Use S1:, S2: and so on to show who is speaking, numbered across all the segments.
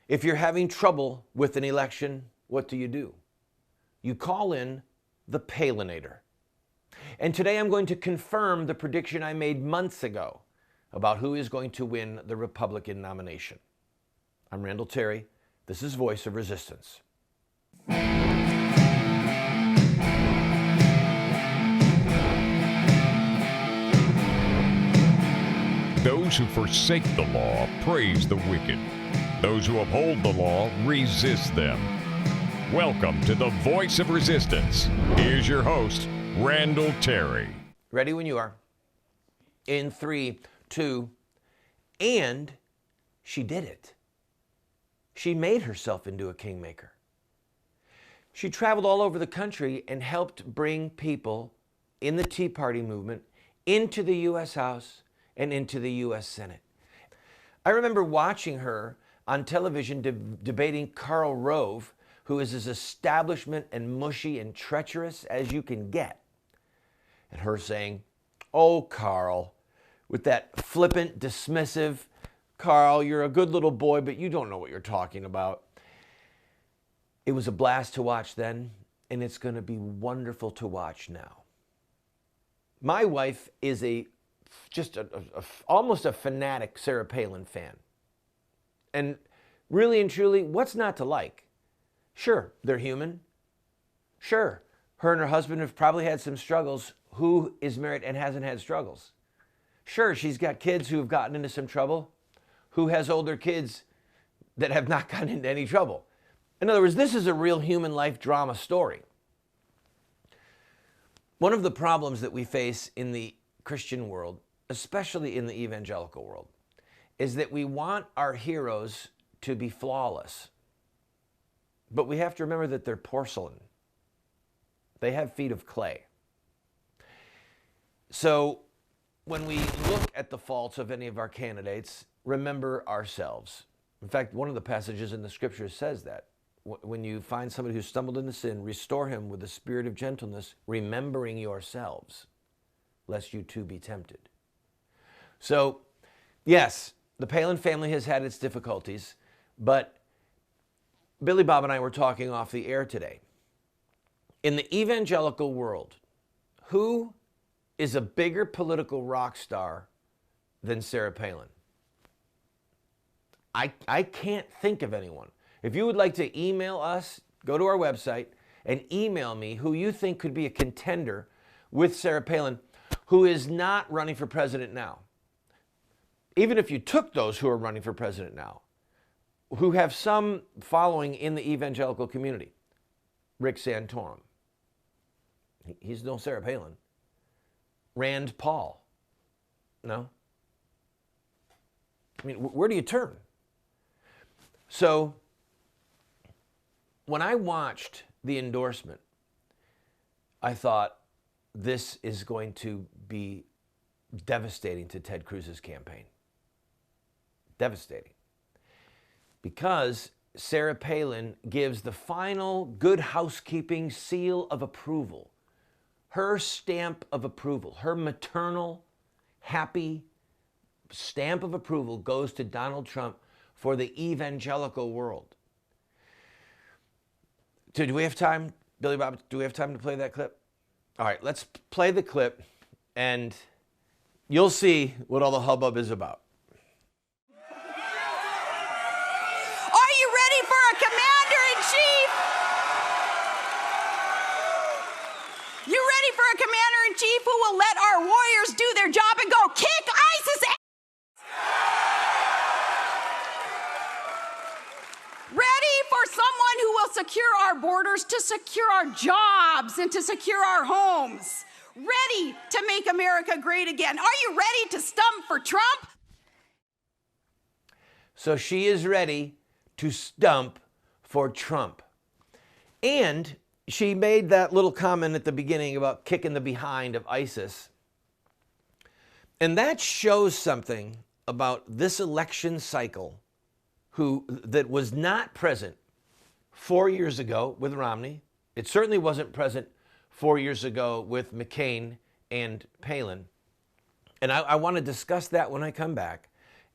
S1: If you're having trouble with an election, what do? You call in the Palinator. And today I'm going to confirm the prediction I made months ago about who is going to win the Republican nomination. I'm Randall Terry. This is Voice of Resistance.
S2: Those who forsake the law praise the wicked. Those who uphold the law resist them. Welcome to the Voice of Resistance. Here's your host, Randall Terry.
S1: Ready when you are. In 3, 2, and she did it. She made herself into a kingmaker. She traveled all over the country and helped bring people in the Tea Party movement into the U.S. House and into the U.S. Senate. I remember watching her on television debating Karl Rove, who is as establishment and mushy and treacherous as you can get. And her saying, "Oh, Karl," with that flippant, dismissive, "Karl, you're a good little boy, but you don't know what you're talking about." It was a blast to watch then, and it's going to be wonderful to watch now. My wife is almost a fanatic Sarah Palin fan. And really and truly, what's not to like? Sure, they're human. Sure, her and her husband have probably had some struggles. Who is married and hasn't had struggles? Sure, she's got kids who have gotten into some trouble. Who has older kids that have not gotten into any trouble? In other words, this is a real human life drama story. One of the problems that we face in the Christian world, especially in the evangelical world, is that we want our heroes to be flawless. But we have to remember that they're porcelain. They have feet of clay. So when we look at the faults of any of our candidates, remember ourselves. In fact, one of the passages in the scriptures says that. When you find somebody who stumbled into sin, restore him with the spirit of gentleness, remembering yourselves, lest you too be tempted. So, yes, the Palin family has had its difficulties, but Billy Bob and I were talking off the air today. In the evangelical world, who is a bigger political rock star than Sarah Palin? I can't think of anyone. If you would like to email us, go to our website and email me who you think could be a contender with Sarah Palin who is not running for president now. Even if you took those who are running for president now, who have some following in the evangelical community. Rick Santorum. He's no Sarah Palin. Rand Paul. No? I mean, where do you turn? So, when I watched the endorsement, I thought this is going to be devastating to Ted Cruz's campaign. Devastating. Because Sarah Palin gives the final good housekeeping seal of approval. Her stamp of approval, her maternal, happy stamp of approval goes to Donald Trump for the evangelical world. Do we have time, Billy Bob, do we have time to play that clip? All right, let's play the clip and you'll see what all the hubbub is about.
S3: Are you ready for a commander-in-chief? You ready for a commander-in-chief who will let our warriors do their job and go kick ISIS ass? Ready for someone who will secure our borders, to secure our jobs, and to secure our homes? Ready to make America great again? Are you ready to stump for Trump?
S1: So she is ready to stump for Trump. And she made that little comment at the beginning about kicking the behind of ISIS. And that shows something about this election cycle that was not present 4 years ago with Romney. It certainly wasn't present 4 years ago with McCain and Palin. And I want to discuss that when I come back.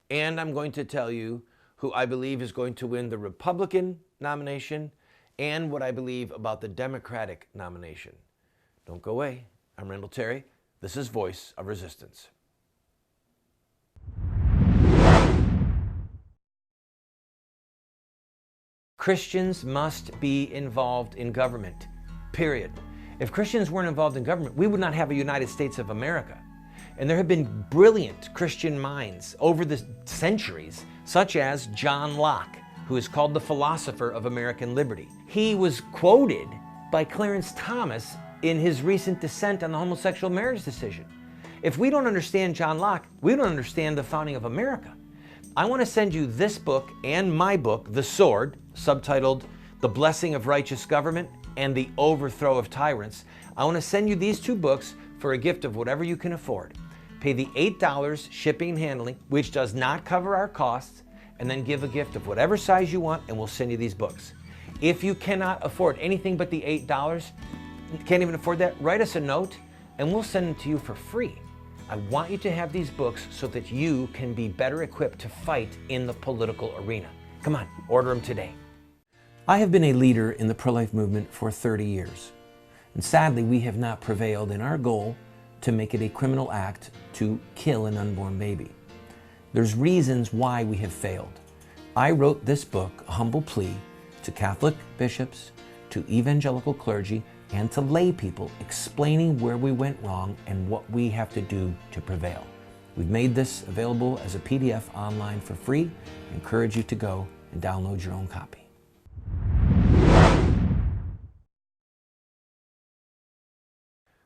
S1: And I'm going to tell you who I believe is going to win the Republican nomination and what I believe about the Democratic nomination. Don't go away. I'm Randall Terry. This is Voice of Resistance. Christians must be involved in government, period. If Christians weren't involved in government, we would not have a United States of America. And there have been brilliant Christian minds over the centuries, such as John Locke, who is called the philosopher of American liberty. He was quoted by Clarence Thomas in his recent dissent on the homosexual marriage decision. If we don't understand John Locke, we don't understand the founding of America. I want to send you this book and my book, The Sword, subtitled The Blessing of Righteous Government and The Overthrow of Tyrants. I want to send you these two books for a gift of whatever you can afford. Pay the $8 shipping and handling, which does not cover our costs, and then give a gift of whatever size you want, and we'll send you these books. If you cannot afford anything but the $8, you can't even afford that, write us a note, and we'll send them to you for free. I want you to have these books so that you can be better equipped to fight in the political arena. Come on, order them today. I have been a leader in the pro-life movement for 30 years. And sadly, we have not prevailed in our goal to make it a criminal act to kill an unborn baby. There's reasons why we have failed. I wrote this book, A Humble Plea, to Catholic bishops, to evangelical clergy, and to lay people, explaining where we went wrong and what we have to do to prevail. We've made this available as a PDF online for free. I encourage you to go and download your own copy.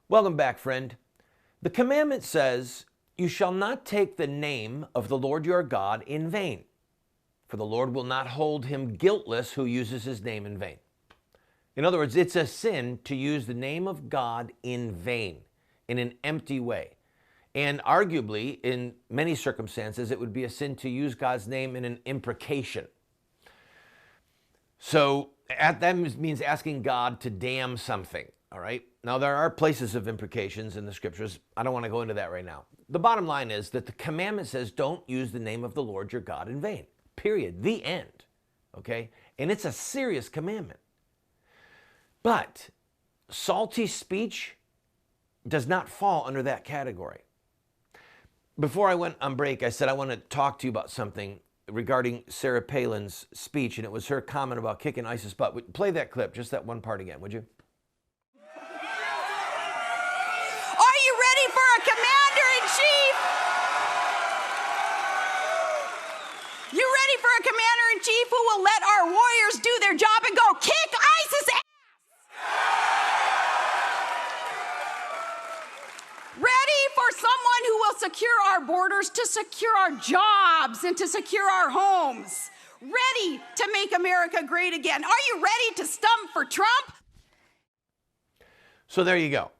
S1: Welcome back, friend. The commandment says, "You shall not take the name of the Lord your God in vain, for the Lord will not hold him guiltless who uses his name in vain." In other words, it's a sin to use the name of God in vain, in an empty way. And arguably, in many circumstances, it would be a sin to use God's name in an imprecation. So that means asking God to damn something, all right? Now, there are places of imprecations in the scriptures. I don't want to go into that right now. The bottom line is that the commandment says don't use the name of the Lord your God in vain, period, the end, okay? And it's a serious commandment. But salty speech does not fall under that category. Before I went on break, I said I want to talk to you about something regarding Sarah Palin's speech, and it was her comment about kicking ISIS butt. Play that clip, just that one part again, would you?
S3: Are you ready for a commander-in-chief? You ready for a commander-in-chief who will let our warriors do their job and go kick ISIS ass? Ready for someone who will secure our borders, to secure our jobs, and to secure our homes. Ready to make America great again. Are you ready to stump for Trump?
S1: So there you go.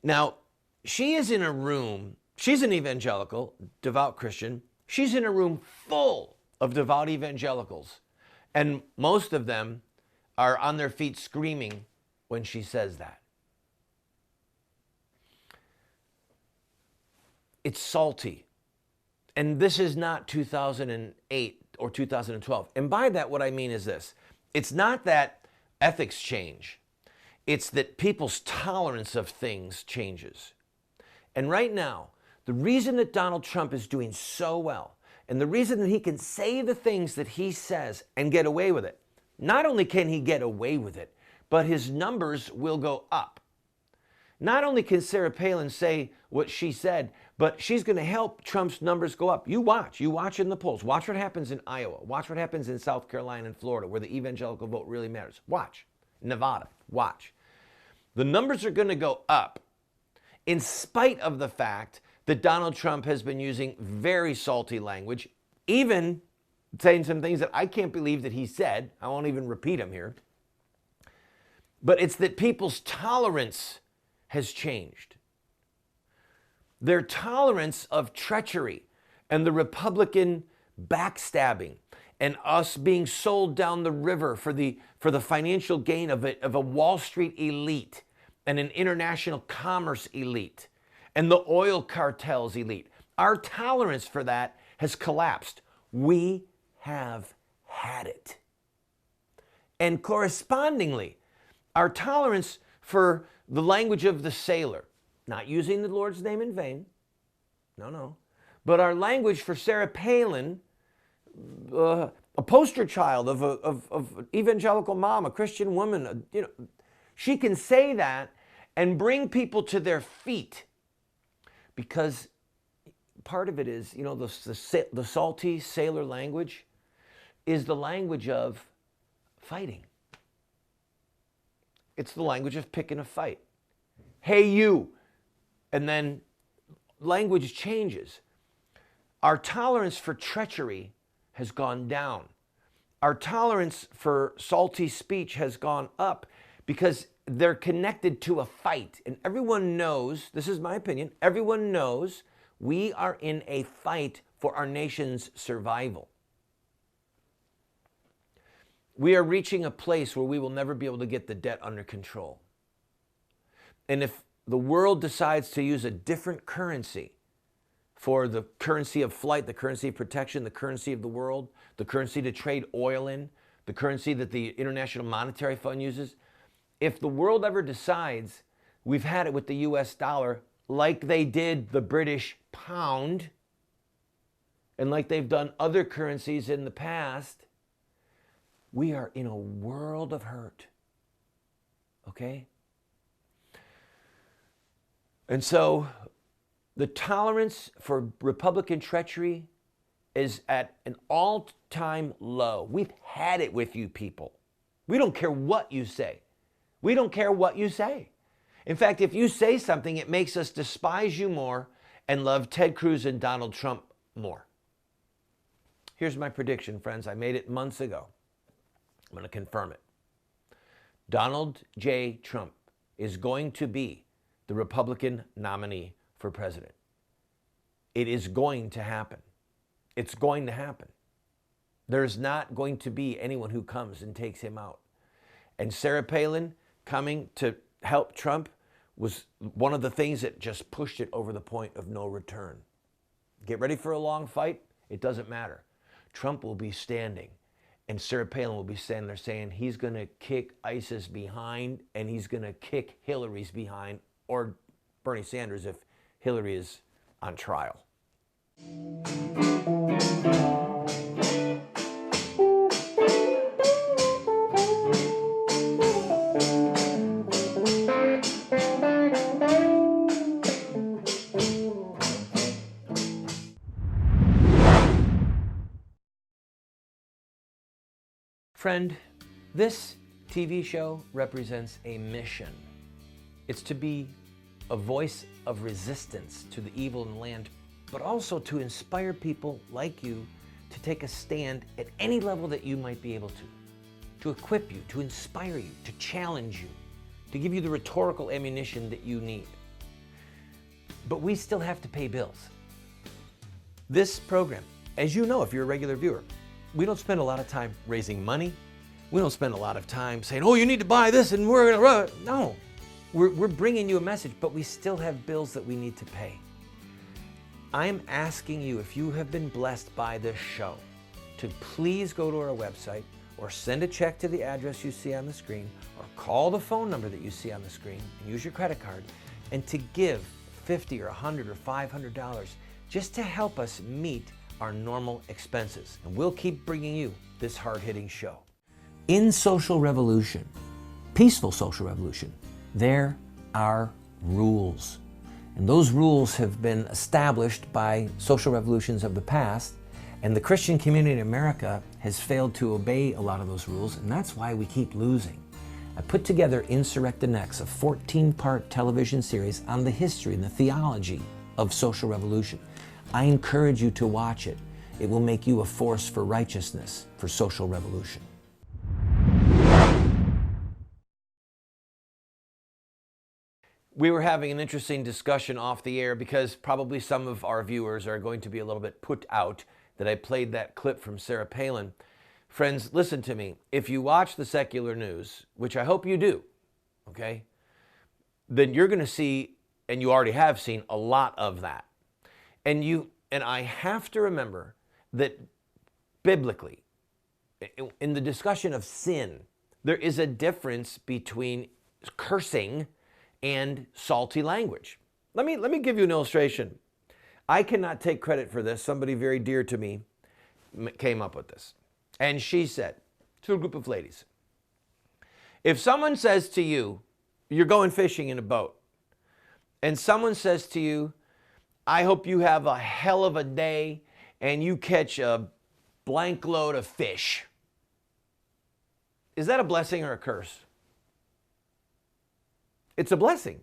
S1: Now, she is in a room, she's an evangelical, devout Christian. She's in a room full of devout evangelicals. And most of them are on their feet screaming when she says that. It's salty. And this is not 2008 or 2012. And by that, what I mean is this. It's not that ethics change. It's that people's tolerance of things changes. And right now, the reason that Donald Trump is doing so well, and the reason that he can say the things that he says and get away with it, not only can he get away with it, but his numbers will go up. Not only can Sarah Palin say what she said, but she's going to help Trump's numbers go up. You watch in the polls. Watch what happens in Iowa. Watch what happens in South Carolina and Florida, where the evangelical vote really matters. Watch. Nevada. Watch. The numbers are going to go up in spite of the fact that Donald Trump has been using very salty language, even saying some things that I can't believe that he said. I won't even repeat them here. But it's that people's tolerance has changed. Their tolerance of treachery and the Republican backstabbing and us being sold down the river for the financial gain of a Wall Street elite and an international commerce elite and the oil cartels elite. Our tolerance for that has collapsed. We have had it. And correspondingly, our tolerance for the language of the sailor, not using the Lord's name in vain, no, but our language for Sarah Palin, a poster child of evangelical mom, a Christian woman, she can say that and bring people to their feet, because part of it is, the salty sailor language is the language of fighting. It's the language of picking a fight. Hey, you. And then language changes. Our tolerance for treachery has gone down. Our tolerance for salty speech has gone up because they're connected to a fight. And everyone knows, this is my opinion, everyone knows we are in a fight for our nation's survival. We are reaching a place where we will never be able to get the debt under control. And if the world decides to use a different currency for the currency of flight, the currency of protection, the currency of the world, the currency to trade oil in, the currency that the International Monetary Fund uses, if the world ever decides, we've had it with the US dollar, like they did the British pound, and like they've done other currencies in the past, we are in a world of hurt. Okay? And so the tolerance for Republican treachery is at an all-time low. We've had it with you people. We don't care what you say. We don't care what you say. In fact, if you say something, it makes us despise you more and love Ted Cruz and Donald Trump more. Here's my prediction, friends. I made it months ago. I'm going to confirm it. Donald J. Trump is going to be the Republican nominee for president. It is going to happen. It's going to happen. There's not going to be anyone who comes and takes him out. And Sarah Palin coming to help Trump was one of the things that just pushed it over the point of no return. Get ready for a long fight? It doesn't matter. Trump will be standing, and Sarah Palin will be standing there saying he's going to kick ISIS behind, and he's going to kick Hillary's behind, or Bernie Sanders if Hillary is on trial. Friend, this TV show represents a mission. It's to be a voice of resistance to the evil in the land, but also to inspire people like you to take a stand at any level that you might be able to equip you, to inspire you, to challenge you, to give you the rhetorical ammunition that you need. But we still have to pay bills. This program, as you know if you're a regular viewer, we don't spend a lot of time raising money. We don't spend a lot of time saying, oh, you need to buy this and we're going to run. No, we're bringing you a message, but we still have bills that we need to pay. I'm asking you, if you have been blessed by this show, to please go to our website or send a check to the address you see on the screen or call the phone number that you see on the screen and use your credit card and to give $50 or $100 or $500 just to help us meet our normal expenses. And we'll keep bringing you this hard-hitting show. In social revolution, peaceful social revolution, there are rules. And those rules have been established by social revolutions of the past, and the Christian community in America has failed to obey a lot of those rules, and that's why we keep losing. I put together Insurrecta Next, a 14-part television series on the history and the theology of social revolution. I encourage you to watch it. It will make you a force for righteousness, for social revolution. We were having an interesting discussion off the air because probably some of our viewers are going to be a little bit put out that I played that clip from Sarah Palin. Friends, listen to me. If you watch the secular news, which I hope you do, okay, then you're going to see, and you already have seen, a lot of that. And I have to remember that biblically, in the discussion of sin, there is a difference between cursing and salty language. Let me give you an illustration. I cannot take credit for this. Somebody very dear to me came up with this. And she said to a group of ladies, if someone says to you, you're going fishing in a boat, and someone says to you, I hope you have a hell of a day and you catch a blank load of fish. Is that a blessing or a curse? It's a blessing.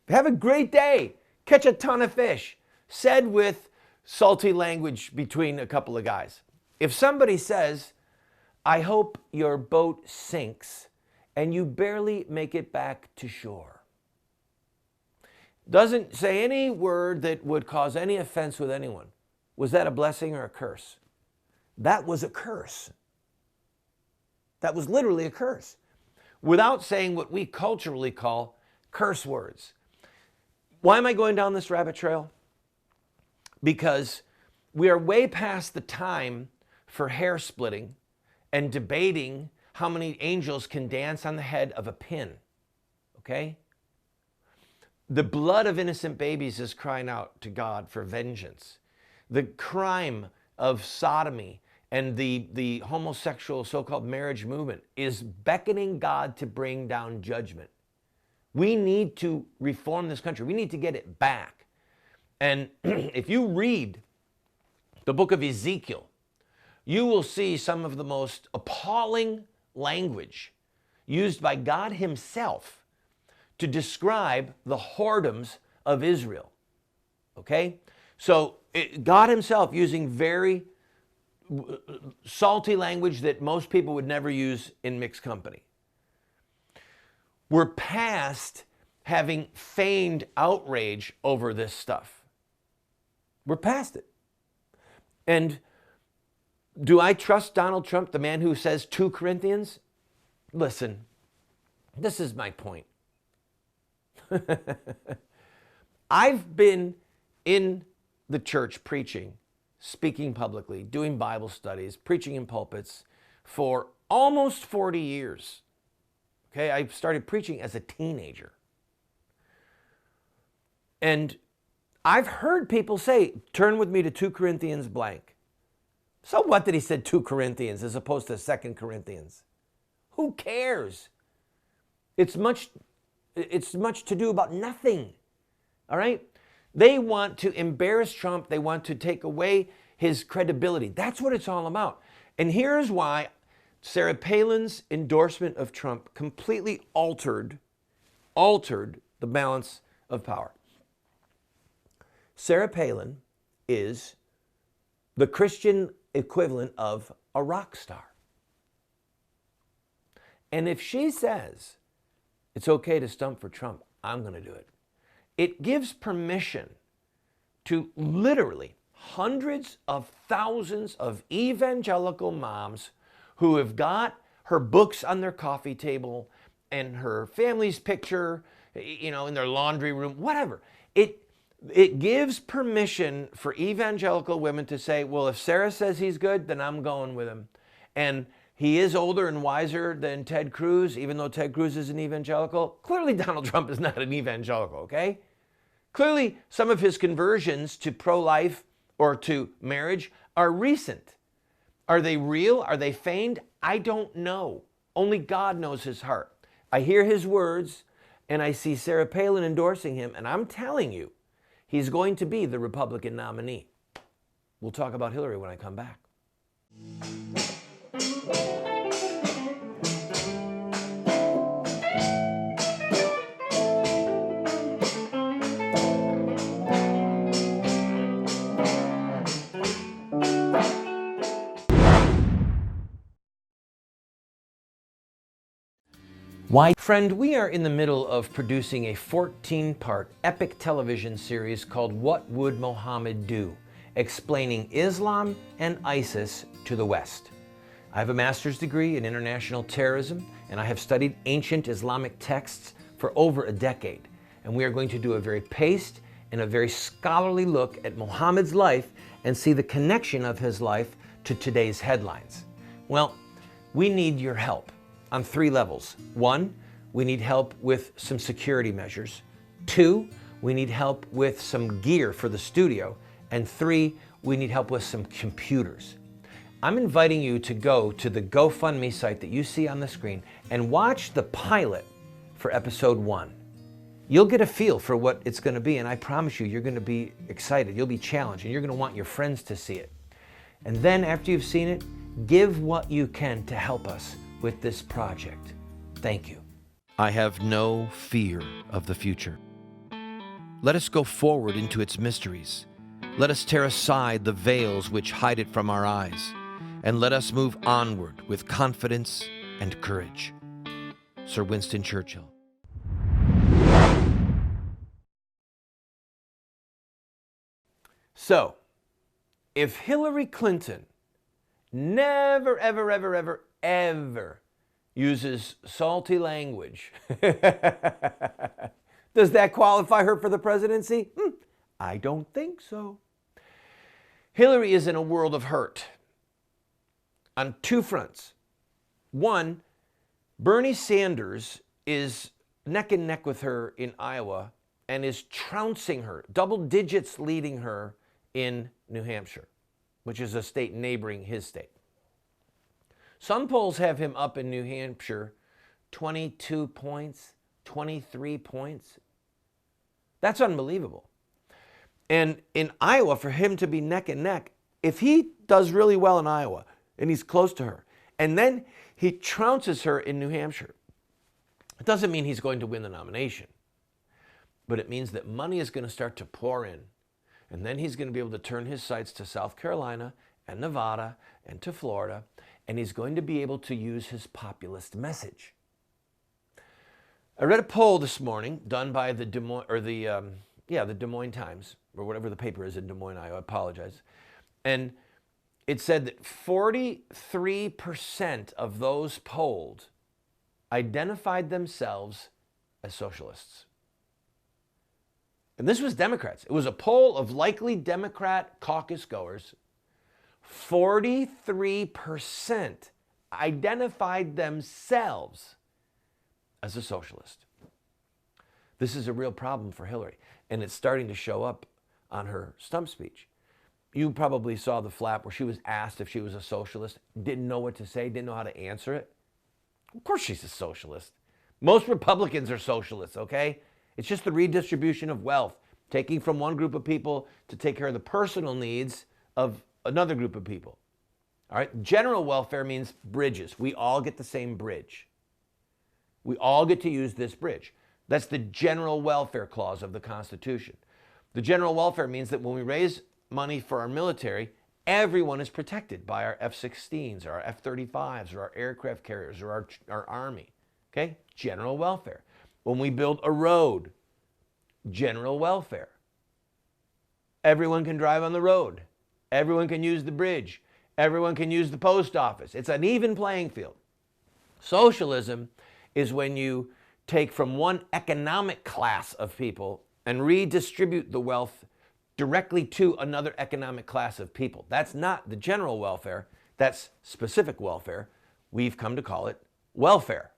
S1: Have a great day. Catch a ton of fish. Said with salty language between a couple of guys. If somebody says, I hope your boat sinks and you barely make it back to shore. Doesn't say any word that would cause any offense with anyone. Was that a blessing or a curse? That was a curse. That was literally a curse. Without saying what we culturally call curse words. Why am I going down this rabbit trail? Because we are way past the time for hair splitting and debating how many angels can dance on the head of a pin. Okay? The blood of innocent babies is crying out to God for vengeance. The crime of sodomy and the homosexual so-called marriage movement is beckoning God to bring down judgment. We need to reform this country. We need to get it back. And if you read the book of Ezekiel, you will see some of the most appalling language used by God himself to describe the whoredoms of Israel. Okay? So God himself using very salty language that most people would never use in mixed company. We're past having feigned outrage over this stuff. We're past it. And do I trust Donald Trump, the man who says 2 Corinthians? Listen, this is my point. I've been in the church preaching, speaking publicly, doing Bible studies, preaching in pulpits for almost 40 years. Okay, I started preaching as a teenager. And I've heard people say, turn with me to 2 Corinthians blank. So what that he said 2 Corinthians as opposed to 2 Corinthians? Who cares? It's much to do about nothing. All right? They want to embarrass Trump. They want to take away his credibility. That's what it's all about. And here's why Sarah Palin's endorsement of Trump completely altered the balance of power. Sarah Palin is the Christian equivalent of a rock star. And if she says it's okay to stump for Trump, I'm going to do it. It gives permission to literally hundreds of thousands of evangelical moms who have got her books on their coffee table and her family's picture, in their laundry room, whatever. It gives permission for evangelical women to say, well, if Sarah says he's good, then I'm going with him. And he is older and wiser than Ted Cruz, even though Ted Cruz is an evangelical. Clearly, Donald Trump is not an evangelical, okay? Clearly, some of his conversions to pro-life or to marriage are recent. Are they real? Are they feigned? I don't know. Only God knows his heart. I hear his words, and I see Sarah Palin endorsing him, and I'm telling you, he's going to be the Republican nominee. We'll talk about Hillary when I come back. Why? Friend, we are in the middle of producing a 14-part epic television series called What Would Mohammed Do? Explaining Islam and ISIS to the West. I have a master's degree in international terrorism, and I have studied ancient Islamic texts for over a decade. And we are going to do a very paced and a very scholarly look at Muhammad's life and see the connection of his life to today's headlines. Well, We need your help on 3 levels. 1, we need help with some security measures. 2, we need help with some gear for the studio. And 3, we need help with some computers. I'm inviting you to go to the GoFundMe site that you see on the screen and watch the pilot for episode 1. You'll get a feel for what it's going to be, and I promise you, you're going to be excited. You'll be challenged, and you're going to want your friends to see it. And then after you've seen it, give what you can to help us with this project. Thank you. I have no fear of the future. Let us go forward into its mysteries. Let us tear aside the veils which hide it from our eyes, and let us move onward with confidence and courage. Sir Winston Churchill. So, if Hillary Clinton never, ever, ever, ever, ever uses salty language, does that qualify her for the presidency? I don't think so. Hillary is in a world of hurt on 2 fronts. 1, Bernie Sanders is neck and neck with her in Iowa and is trouncing her, double digits leading her in New Hampshire, which is a state neighboring his state. Some polls have him up in New Hampshire 22 points, 23 points. That's unbelievable. And in Iowa, for him to be neck and neck, if he does really well in Iowa and he's close to her, and then he trounces her in New Hampshire, it doesn't mean he's going to win the nomination, but it means that money is going to start to pour in. And then he's going to be able to turn his sights to South Carolina and Nevada and to Florida, and he's going to be able to use his populist message. I read a poll this morning done by the Des Moines Times, or whatever the paper is in Des Moines, Iowa. I apologize. And it said that 43% of those polled identified themselves as socialists. And this was Democrats. It was a poll of likely Democrat caucus goers. 43% identified themselves as a socialist. This is a real problem for Hillary, and it's starting to show up on her stump speech. You probably saw the flap where she was asked if she was a socialist, didn't know what to say, didn't know how to answer it. Of course she's a socialist. Most Republicans are socialists, okay? It's just the redistribution of wealth, taking from one group of people to take care of the personal needs of another group of people. All right? General welfare means bridges. We all get the same bridge. We all get to use this bridge. That's the general welfare clause of the Constitution. The general welfare means that when we raise money for our military, everyone is protected by our F-16s or our F-35s or our aircraft carriers or our Army. Okay? General welfare. When we build a road, general welfare. Everyone can drive on the road. Everyone can use the bridge. Everyone can use the post office. It's an even playing field. Socialism is when you take from one economic class of people and redistribute the wealth directly to another economic class of people. That's not the general welfare. That's specific welfare. We've come to call it welfare.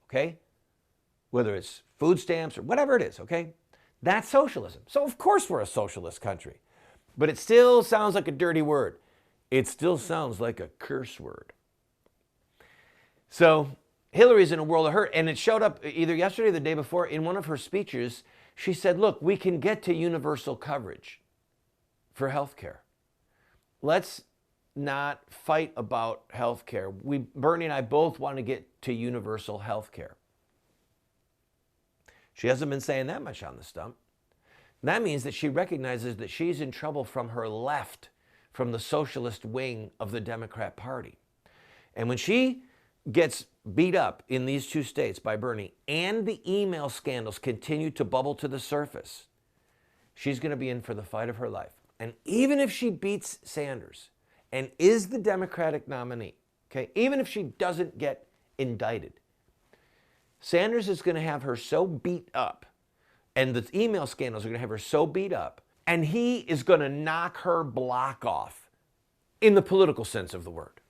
S1: Okay? Whether it's food stamps or whatever it is, okay? That's socialism. So of course we're a socialist country. But it still sounds like a dirty word. It still sounds like a curse word. So Hillary's in a world of hurt, and it showed up either yesterday or the day before in one of her speeches. She said, look, we can get to universal coverage for health care. Let's not fight about health care. Bernie and I both want to get to universal health care. She hasn't been saying that much on the stump. That means that she recognizes that she's in trouble from her left, from the socialist wing of the Democrat Party. And when she gets beat up in these 2 states by Bernie and the email scandals continue to bubble to the surface, she's going to be in for the fight of her life. And even if she beats Sanders and is the Democratic nominee, okay, even if she doesn't get indicted, Sanders is going to have her so beat up, and the email scandals are going to have her so beat up, and he is going to knock her block off in the political sense of the word.